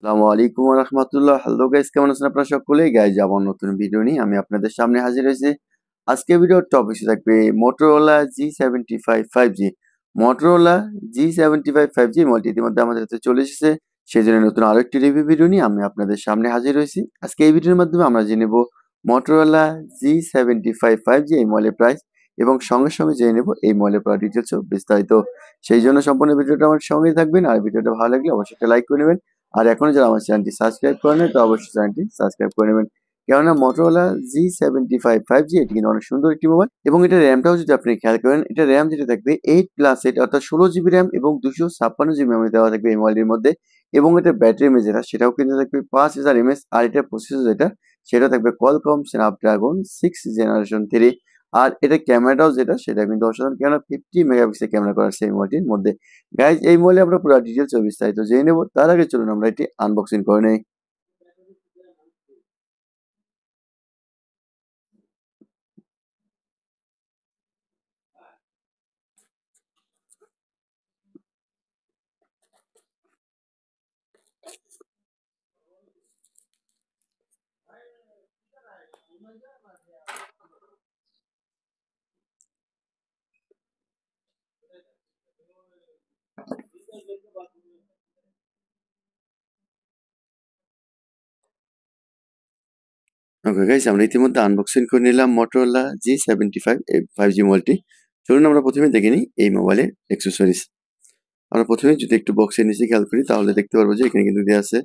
আসসালামু আলাইকুম ওয়া রাহমাতুল্লাহ। হ্যালো গাইস, কেমন আছেন আপনারা সকলেই? গাইস, আবার নতুন ভিডিও নিয়ে আমি আপনাদের সামনে হাজির হয়েছি। আজকে ভিডিওর টপিক থাকবে Motorola G75 5G। Motorola G75 5G মডেলটি ইতিমধ্যে আমাদের কাছে চলে এসেছে। সেজন্য নতুন আরেকটি রিভিউ ভিডিও নিয়ে আমি আপনাদের সামনে হাজির হয়েছি। আজকে এই ভিডিওর মাধ্যমে আমরা জেনে নেব Motorola G75 5G এই মডেলের প্রাইস এবং সঙ্গে সঙ্গে জেনে নেব এই মডেলের পুরো ডিটেইলস ও বিস্তারিত। সেই জন্য সম্পূর্ণ ভিডিওটা আমার সঙ্গেই থাকবেন, আর ভিডিওটা ভালো লাগলে অবশ্যই একটা লাইক করে নেবেন। আর এখনো যারা আমার চ্যানেলটি সাবস্ক্রাইব করেন তো অবশ্যই চ্যানেলটি সাবস্ক্রাইব করে নেবেন। কেননা Motorola G75 5G এটি কিন্তু অনেক সুন্দর একটি মোবাইল এবং এটা র্যামটাও যদি আপনি খেয়াল করেন, এটা র্যাম যেটা থাকবে 8+8 অর্থাৎ 16 জিবি র্যাম এবং 256 জিবি মেমরি দেওয়া থাকবে এই মোবাইলটির মধ্যে। এবং এটা ব্যাটারি এমএএইচ যেটা সেটাও কিন্তু থাকবে 5000 এমএএইচ। আর এটা প্রসেসর যেটা সেটা থাকবে Qualcomm Snapdragon 6 জেনারেশন 3। আর এটা ক্যামেরাটাও যেটা সেটা কিন্তু অসাধারণ, কেননা 50 মেগাপিক্সেল ক্যামেরা করা আছে এই মোবাইলটির মধ্যে। গাইজ, এই মোবাইলে আমরা পুরো ডিটেলস ও বিস্তারিত জেনে নেব। তার আগে চলুন আমরা এটি আনবক্সিং করে নেই। ওকে গাইজ, আমরা ইতিমধ্যে আনবক্সিং করে নিলাম Motorola G75 এই 5G মোবাইলটি। চলুন আমরা প্রথমে দেখে নিই এই মোবাইলের অ্যাক্সেসরিজ। আমরা প্রথমে যদি একটু বক্সের নিচে খেয়াল করি তাহলে দেখতে পারবো যে এখানে কিন্তু দেওয়া আছে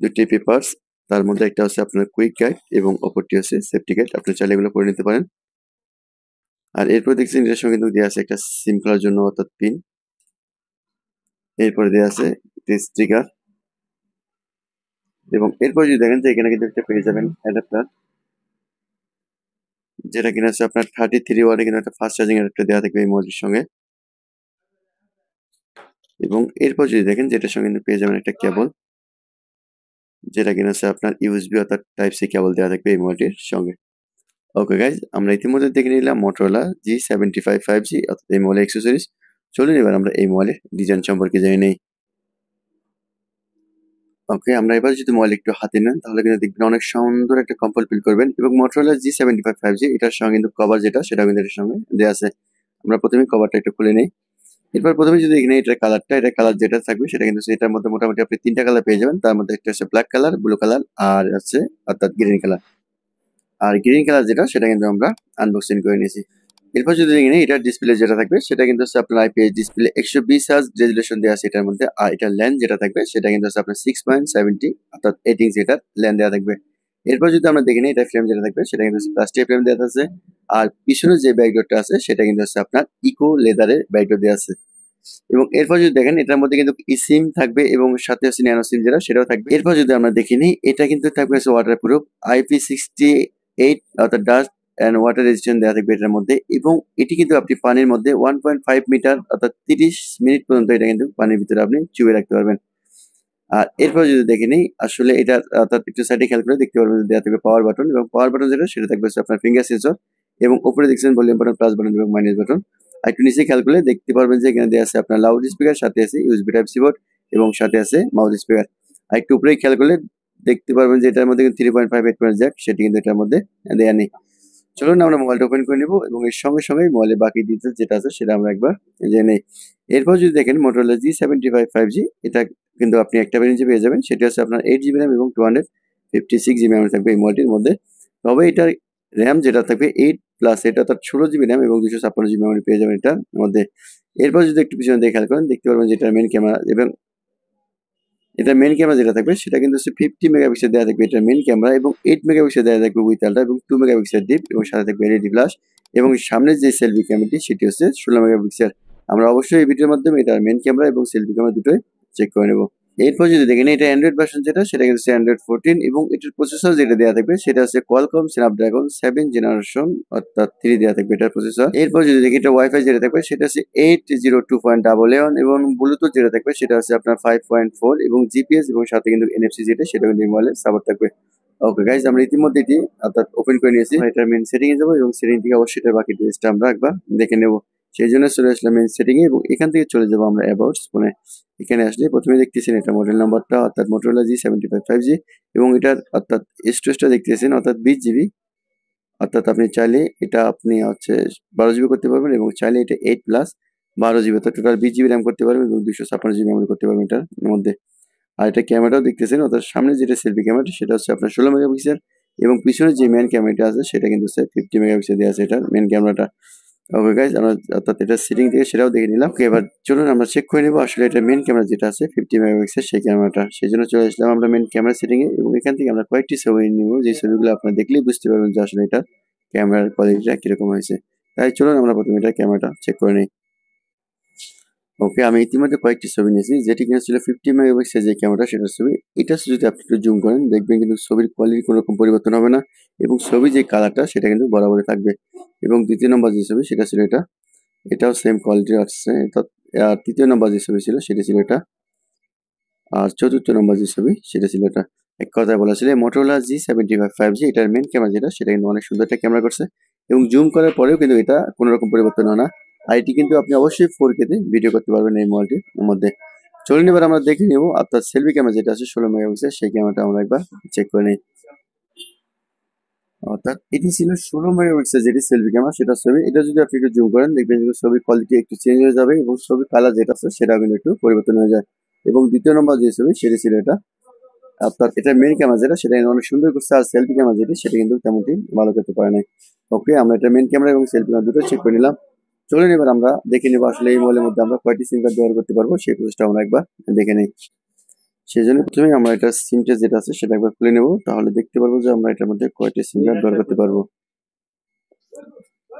দুটি পেপারস। তার মধ্যে একটা হচ্ছে আপনার কুইক গাইড এবং অপরটি হচ্ছে সেফটি গাইড। আপনি চাইলে এগুলো করে নিতে পারেন। আর এরপর দেখছেন এটার সঙ্গে কিন্তু দেওয়া আছে একটা সিম খোলার জন্য অর্থাৎ পিন। এরপরে দেওয়া আছে একটি স্টিকার এবং এরপর যদি দেখেন যে এখানে কিন্তু একটা পেয়ে যাবেন অ্যাডাপ্টার, যেটা কিনা হচ্ছে আপনার 33 ওয়াটে কিন্তু একটা ফাস্ট চার্জিং অ্যাডাপ্টার দেওয়া থাকবে এই মোবাইলটির সঙ্গে। এবং এরপর যদি দেখেন যে এটার সঙ্গে কিন্তু পেয়ে যাবেন একটা কেবল, যেটা কিনা হচ্ছে আপনার ইউএসবি অর্থাৎ টাইপ সি কেবল দেওয়া থাকবে এই মোবাইলটির সঙ্গে। ওকে গাইজ, আমরা ইতিমধ্যে দেখে নিলাম Motorola G75 5G অর্থাৎ এই মোবাইলের অ্যাক্সেসরিজ। চলুন এবার আমরা এই মোবাইলের ডিজাইন সম্পর্কে জেনে নেই। ওকে, আমরা এবার যদি মোবাইল একটু হাতে নেন তাহলে কিন্তু দেখবেন অনেক সুন্দর একটা কমফোর্ট ফিল করবেন। এবং Motorola G75 5G এটার সঙ্গে কিন্তু কভার যেটা সেটা কিন্তু এটার সঙ্গে দেওয়া আছে। আমরা প্রথমে কভারটা একটু খুলে নেই। এরপর প্রথমে যদি এখানে এটার কালারটা, এটা কালার যেটা থাকবে সেটা কিন্তু এটার মধ্যে মোটামুটি আপনি 3টা কালার পেয়ে যাবেন। তার মধ্যে একটা হচ্ছে ব্ল্যাক কালার, ব্লু কালার আর হচ্ছে অর্থাৎ গ্রিন কালার। আর গ্রিন কালার যেটা সেটা কিন্তু আমরা আনবক্সিং করে নিয়েছি। এরপর যদি এখানে এটার ডিসপ্লে যেটা থাকবে সেটা কিন্তু হচ্ছে আপনার আইপিএস ডিসপ্লে 120 হার্জ রেজুলেশন দেওয়া আছে এটার মধ্যে। আর এটার লেন্স যেটা থাকবে সেটা কিন্তু হচ্ছে আপনার 6.70 অর্থাৎ 8 ইঞ্চি এটার লেন্স দেওয়া থাকবে। এরপর যদি আমরা দেখি এটা ফ্রেম যেটা থাকবে সেটা কিন্তু প্লাস্টিক ফ্রেম দেওয়া আছে। আর পিছনে যে ব্যাকডোরটা আছে সেটা কিন্তু হচ্ছে আপনার ইকো লেদারের ব্যাকডোর দেওয়া আছে। এবং এরপর যদি দেখেন এটার মধ্যে কিন্তু ইসিম থাকবে এবং সাথে আছে ন্যানো সিম যেটা সেটাও থাকবে। এরপর যদি আমরা দেখি নিই এটা কিন্তু থাকবে হচ্ছে ওয়াটার প্রুফ IP68 অর্থাৎ ডাস্ট অ্যান্ড ওয়াটার রেজিস্ট্যান্ট দেওয়া থাকবে এটার মধ্যে। এবং এটি কিন্তু আপনি পানির মধ্যে 1.5 মিটার অর্থাৎ 30 মিনিট পর্যন্ত এটা কিন্তু পানির ভিতরে আপনি চুবে রাখতে পারবেন। আর এরপর যদি দেখে নিই আসলে এটা অর্থাৎ একটু সাইডে খেয়াল করে দেখতে পারবেন দেওয়া থাকবে পাওয়ার বাটন। এবং পাওয়ার বাটন যেটা সেটা থাকবে হচ্ছে আপনার ফিঙ্গার সেন্সর। এবং উপরে দেখছেন ভলিউম বাটন, প্লাস বাটন এবং মাইনাস বাটন। আর একটু নিচে খেয়াল করলে দেখতে পারবেন যে এখানে দেওয়া আছে আপনার লাউড স্পিকার, সাথে আছে ইউএসবি টাইপ সি পোর্ট এবং সাথে আছে মাউথ স্পিকার। আর একটু উপরে খেয়াল করলে দেখতে পারবেন যে এটার মধ্যে কিন্তু 3.5 হেডফোন জ্যাক সেটি কিন্তু এটার মধ্যে দেওয়া নেই। চলুন আমরা মোবাইলটা ওপেন করে নিব এবং এর সঙ্গে সঙ্গে মোবাইলের বাকি ডিটেলস যেটা আছে সেটা আমরা একবার জেনে নেই। এরপর যদি দেখেন Motorola G75 5G এটা কিন্তু আপনি একটা ভেরিয়েন্টে পেয়ে যাবেন, সেটা হচ্ছে আপনার 8 জিবি র্যাম এবং 256 জিবি মেমরি থাকবে এই মোবাইলটির মধ্যে। তবে এটার র্যাম যেটা থাকবে 8+8 অর্থাৎ 16 জিবি র্যাম এবং 256 জিবি মেমরি পেয়ে যাবেন এটার মধ্যে। এরপর যদি একটু পিছনে দিয়ে খেয়াল করেন দেখতে পারবেন যে এটার মেন ক্যামেরা এবং এটা মেন ক্যামেরা যেটা থাকবে সেটা কিন্তু হচ্ছে 50 মেগাপিক্সেল দেওয়া থাকবে এটার মেন ক্যামেরা এবং 8 মেগাপিক্সেল দেওয়া থাকবে উইথ আলট্রা এবং 2 মেগাপিক্সেল ডিপ এবং সাথে থাকবে এলইডি ফ্ল্যাশ। এবং সামনের যে সেলফি ক্যামেরাটি সেটি হচ্ছে 16 মেগাপিক্সেল। আমরা অবশ্যই এই ভিডিওর মাধ্যমে এটার মেন ক্যামেরা এবং সেলফি ক্যামেরা দুটোই চেক করে নেব। এরপর যদি দেখেন এটা অ্যান্ড্রয়েড ভার্সন যেটা সেটা কিন্তু অ্যান্ড্রয়েড 14 এবং এটার প্রসেসর যেটা দেওয়া থাকবে সেটা হচ্ছে Qualcomm Snapdragon 7 জেনারেশন অর্থাৎ 3 দেওয়া থাকবে এটার প্রসেসর। এরপর যদি দেখি এটা ওয়াইফাই যেটা থাকবে সেটা হচ্ছে 802.11 এবং ব্লুটুথ যেটা থাকবে সেটা হচ্ছে আপনার 5.4 এবং জিপিএস এবং সাথে কিন্তু এনএফসি যেটা সেটা কিন্তু মোবাইলে সাপোর্ট থাকবে। ওকে গাইজ, আমরা ইতিমধ্যে এটি অর্থাৎ ওপেন করে নিয়েছি। এটার মেন সেটিং এ যাবো এবং সেটিং থেকে অবশ্যই এটার বাকি ডিটেইলসটা আমরা একবার দেখে নেব। সেই জন্য চলে আসলাম মেন সেটিং এ এবং এখান থেকে চলে যাবো আমরা অ্যাবাউটস ফোনে। এখানে আসলে প্রথমে দেখতেছেন এটা মডেল নাম্বারটা অর্থাৎ Motorola G75 5G এবং এটার অর্থাৎ স্টোরেজটা দেখতেছেন অর্থাৎ 20 জিবি। অর্থাৎ আপনি চাইলে এটা আপনি হচ্ছে 12 জিবি করতে পারবেন এবং চাইলে এটা 8 প্লাস 12 জিবি অর্থাৎ টোটাল 20 জিবি র্যাম করতে পারবেন এবং 256 জিবি মেমরি করতে পারবেন এটার মধ্যে। আর এটা ক্যামেরাও দেখতেছেন অর্থাৎ সামনে যেটা সেলফি ক্যামেরাটা সেটা হচ্ছে আপনার 16 মেগাপিক্সেল এবং পিছনে যে মেইন ক্যামেরাটা আছে সেটা কিন্তু স্যার 50 মেগাপিক্সেল দেওয়া আছে এটার মেইন ক্যামেরাটা। ওকে গাইজ, আমরা অর্থাৎ এটা সেটিং থেকে সেটাও দেখে নিলাম। ওকে, এবার চলুন আমরা চেক করে নেবো আসলে এটা মেইন ক্যামেরা যেটা আছে 50 মেগাপিক্সেল সেই ক্যামেরাটা। সেই জন্য চলে আসলাম আমরা মেইন ক্যামেরা সেটিং এ এবং এখান থেকে আমরা কয়েকটি ছবি নিব যে ছবিগুলো আপনারা দেখলেই বুঝতে পারবেন যে আসলে এটা ক্যামেরার কোয়ালিটিটা কিরকম হয়েছে। তাই চলুন আমরা প্রথমে এটা ক্যামেরাটা চেক করে নিই। ওকে, আমি ইতিমধ্যে কয়েকটি ছবি নিয়েছি যেটি কিনা ছিল 50 মেগাপিক্সেল যে ক্যামেরাটা সেটার ছবি। এটা যদি আপনি একটু জুম করেন দেখবেন কিন্তু ছবির কোয়ালিটি কোনো রকম পরিবর্তন হবে না এবং ছবির যে কালারটা সেটা কিন্তু বরাবরই থাকবে। এবং দ্বিতীয় নম্বর যে ছবি সেটা ছিল এটা, এটাও সেম কোয়ালিটির আসছে। আর তৃতীয় নম্বর যে ছবি ছিল সেটা ছিল এটা। আর চতুর্থ নম্বর যে ছবি সেটা ছিল এটা। এক কথায় বলা ছিল Motorola G75 5G এটার মেইন ক্যামেরা যেটা সেটা কিন্তু অনেক সুন্দর একটা ক্যামেরা করছে এবং জুম করার পরেও কিন্তু এটা কোনো রকম পরিবর্তন হয় না। আর এটি কিন্তু আপনি অবশ্যই 4K তে ভিডিও করতে পারবেন এই মোবাইলটির মধ্যে। চলুন এবার আমরা দেখে নেব আপনার সেলফি ক্যামেরা যেটা আছে 16 মেগাপিক্সেল সেই ক্যামেরাটা আমরা একবার চেক করে নিই। অর্থাৎ এটি ছিল 16 মেগাপিক্সেল যেটি সেলফি ক্যামেরা সেটার ছবি। এটা যদি আপনি একটু জুম করেন দেখবেন যে ছবির কোয়ালিটি একটু চেঞ্জ হয়ে যাবে এবং ছবির কালার যেটা আছে সেটাও কিন্তু একটু পরিবর্তন হয়ে যায়। এবং দ্বিতীয় নম্বর যে ছবি সেটি ছিল এটা। অর্থাৎ এটা মেইন ক্যামেরা যেটা সেটা কিন্তু অনেক সুন্দর করছে আর সেলফি ক্যামেরা যেটি সেটা কিন্তু তেমনটি ভালো করতে পারে নাই। ওকে, আমরা এটা মেইন ক্যামেরা এবং সেলফি ক্যামেরা দুটো চেক করে নিলাম। চলুন এবার আমরা দেখে নেবো আসলে এই মোবাইলের মধ্যে আমরা কয়টি সিম কার্ড ব্যবহার করতে পারবো সেই প্রসেসটা আমরা একবার দেখে নিই। সেই জন্য প্রথমে আমরা এটা সিমটা যেটা আছে সেটা একবার খুলে নেবো, তাহলে দেখতে পারবো যে আমরা এটার মধ্যে কয়টি সিম কার্ড ব্যবহার করতে পারবো।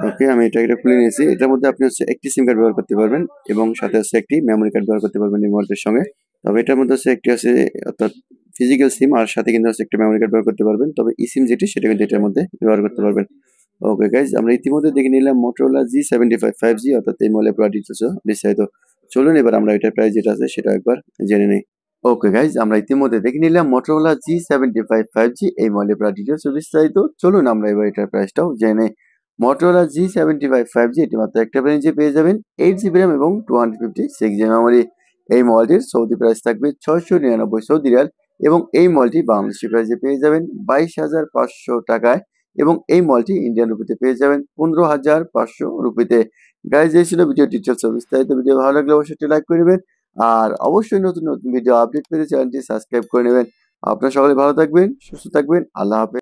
ওকে, আমি এটা খুলে নিয়েছি। এটার মধ্যে আপনি হচ্ছে একটি সিম কার্ড ব্যবহার করতে পারবেন এবং সাথে হচ্ছে একটি মেমোরি কার্ড ব্যবহার করতে পারবেন এই মোবাইলটির সঙ্গে। তবে এটার মধ্যে হচ্ছে একটি আছে অর্থাৎ ফিজিক্যাল সিম আর সাথে কিন্তু হচ্ছে একটা মেমোরি কার্ড ব্যবহার করতে পারবেন। তবে ই সিম যেটি সেটা কিন্তু এটার মধ্যে ব্যবহার করতে পারবেন। ওকে গাইজ, আমরা ইতিমধ্যে দেখে নিলাম Motorola G75 5G অর্থাৎ এই মোবাইলের পুরো ডিটেলস বিস্তারিত। চলুন এবার আমরা এটার প্রাইস যেটা আছে সেটা একবার জেনে নিই। ওকে গাইজ, আমরা ইতিমধ্যে দেখে নিলাম Motorola G75 5G এই মোবাইলের পুরো ডিটেলস বিস্তারিত। চলুন আমরা এবার এটার প্রাইসটাও জেনে নিই। Motorola G75 5G এটি মাত্র একটা রেঞ্জে পেয়ে যাবেন 8GB RAM এবং 256GB মেমোরি। এই মোবাইলটির সৌদি প্রাইস থাকবে 699 সৌদি রিয়াল এবং এই মোবাইলটি বাংলাদেশি প্রাইসে পেয়ে যাবেন 22,500 টাকায় এবং এই মোবাইলটি ইন্ডিয়ান রুপিতে পেয়ে যাবেন 15,500 রুপিতে। গাইজ, এই ছিল ভিডিও ডিটেলস বিস্তারিত। ভিডিও ভালো লাগলে অবশ্যই লাইক করে নেবেন আর অবশ্যই নতুন নতুন ভিডিও আপডেট পেতে চ্যানেলটি সাবস্ক্রাইব করে নেবেন। আপনারা সকলে ভালো থাকবেন, সুস্থ থাকবেন। আল্লাহ হাফেজ।